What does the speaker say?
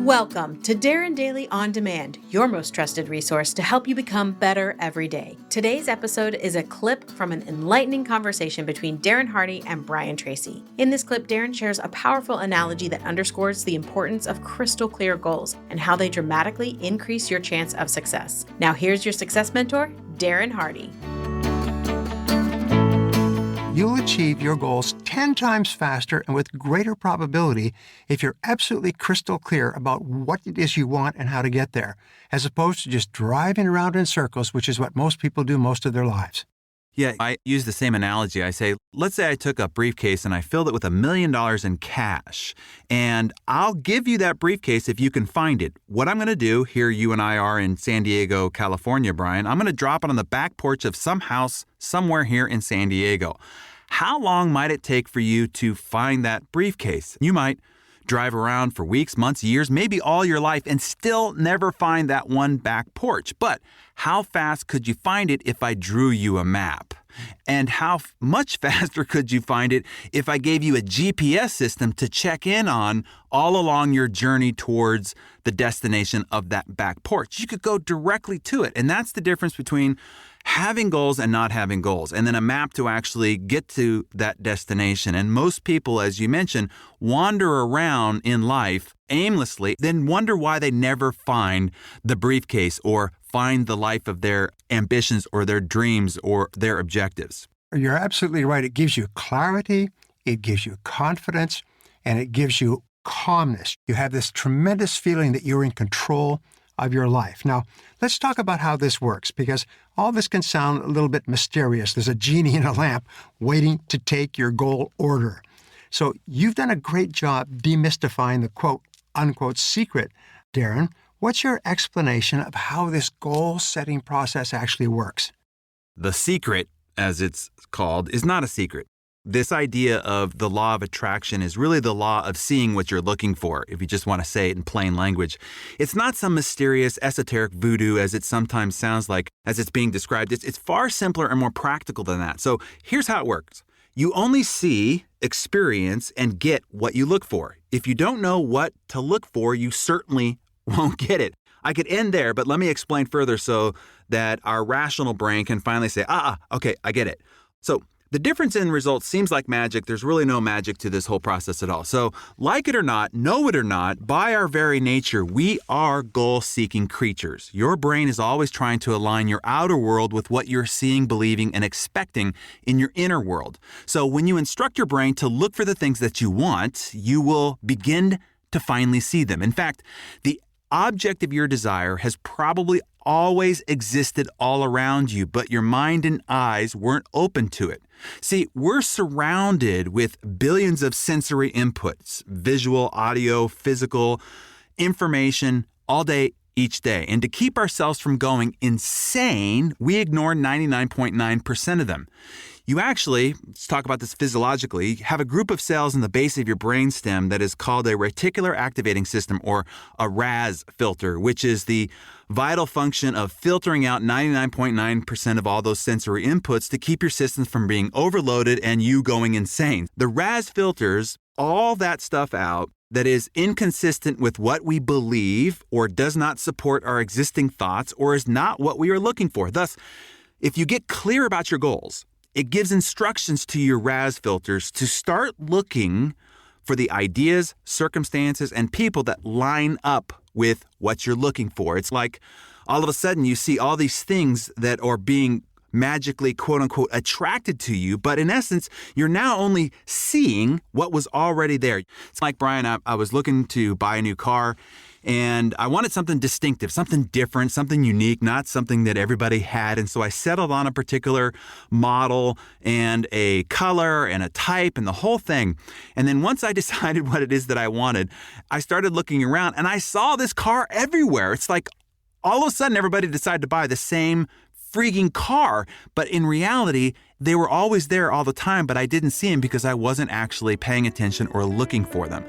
Welcome to Darren Daily On Demand, your most trusted resource to help you become better every day. Today's episode is a clip from an enlightening conversation between Darren Hardy and Brian Tracy. In this clip, Darren shares a powerful analogy that underscores the importance of crystal clear goals and how they dramatically increase your chance of success. Now here's your success mentor, Darren Hardy. You'll achieve your goals 10 times faster and with greater probability if you're absolutely crystal clear about what it is you want and how to get there, as opposed to just driving around in circles, which is what most people do most of their lives. Yeah, I use the same analogy. I say, let's say I took a briefcase and I filled it with $1 million in cash, and I'll give you that briefcase if you can find it. What I'm going to do, here you and I are in San Diego, California, Brian, I'm going to drop it on the back porch of some house somewhere here in San Diego. How long might it take for you to find that briefcase? You might drive around for weeks, months, years, maybe all your life and still never find that one back porch. But how fast could you find it if I drew you a map? And how much faster could you find it if I gave you a GPS system to check in on all along your journey towards the destination of that back porch? You could go directly to it. And that's the difference between having goals and not having goals, and then a map to actually get to that destination. And most people, as you mentioned, wander around in life aimlessly, then wonder why they never find the briefcase or find the life of their ambitions or their dreams or their objectives. You're absolutely right. It gives you clarity, it gives you confidence, and it gives you calmness. You have this tremendous feeling that you're in control of your life. Now, let's talk about how this works, because all this can sound a little bit mysterious. There's a genie in a lamp waiting to take your goal order. So you've done a great job demystifying the quote-unquote secret. Darren, what's your explanation of how this goal-setting process actually works? The secret, as it's called, is not a secret. This idea of the law of attraction is really the law of seeing what you're looking for, if you just want to say it in plain language. It's not some mysterious, esoteric voodoo, as it sometimes sounds like, as it's being described. It's far simpler and more practical than that. So here's how it works. You only see, experience, and get what you look for. If you don't know what to look for, you certainly won't get it. I could end there, but let me explain further so that our rational brain can finally say, okay, I get it. So the difference in results seems like magic. There's really no magic to this whole process at all. So like it or not, know it or not, by our very nature, we are goal-seeking creatures. Your brain is always trying to align your outer world with what you're seeing, believing, and expecting in your inner world. So when you instruct your brain to look for the things that you want, you will begin to finally see them. In fact, the object of your desire has probably always existed all around you, but your mind and eyes weren't open to it. See, we're surrounded with billions of sensory inputs, visual, audio, physical, information, all day, each day. And to keep ourselves from going insane, we ignore 99.9% of them. You actually, let's talk about this physiologically, have a group of cells in the base of your brainstem that is called a reticular activating system, or a RAS filter, which is the vital function of filtering out 99.9% of all those sensory inputs to keep your systems from being overloaded and you going insane. The RAS filters all that stuff out that is inconsistent with what we believe or does not support our existing thoughts or is not what we are looking for. Thus, if you get clear about your goals, it gives instructions to your RAS filters to start looking for the ideas, circumstances, and people that line up with what you're looking for. It's like all of a sudden you see all these things that are being magically, quote unquote, attracted to you, but in essence, you're now only seeing what was already there. It's like, Brian, I was looking to buy a new car, and I wanted something distinctive, something different, something unique, not something that everybody had. And so I settled on a particular model and a color and a type and the whole thing. And then once I decided what it is that I wanted, I started looking around and I saw this car everywhere. It's like all of a sudden everybody decided to buy the same freaking car. But in reality, they were always there all the time, but I didn't see them because I wasn't actually paying attention or looking for them.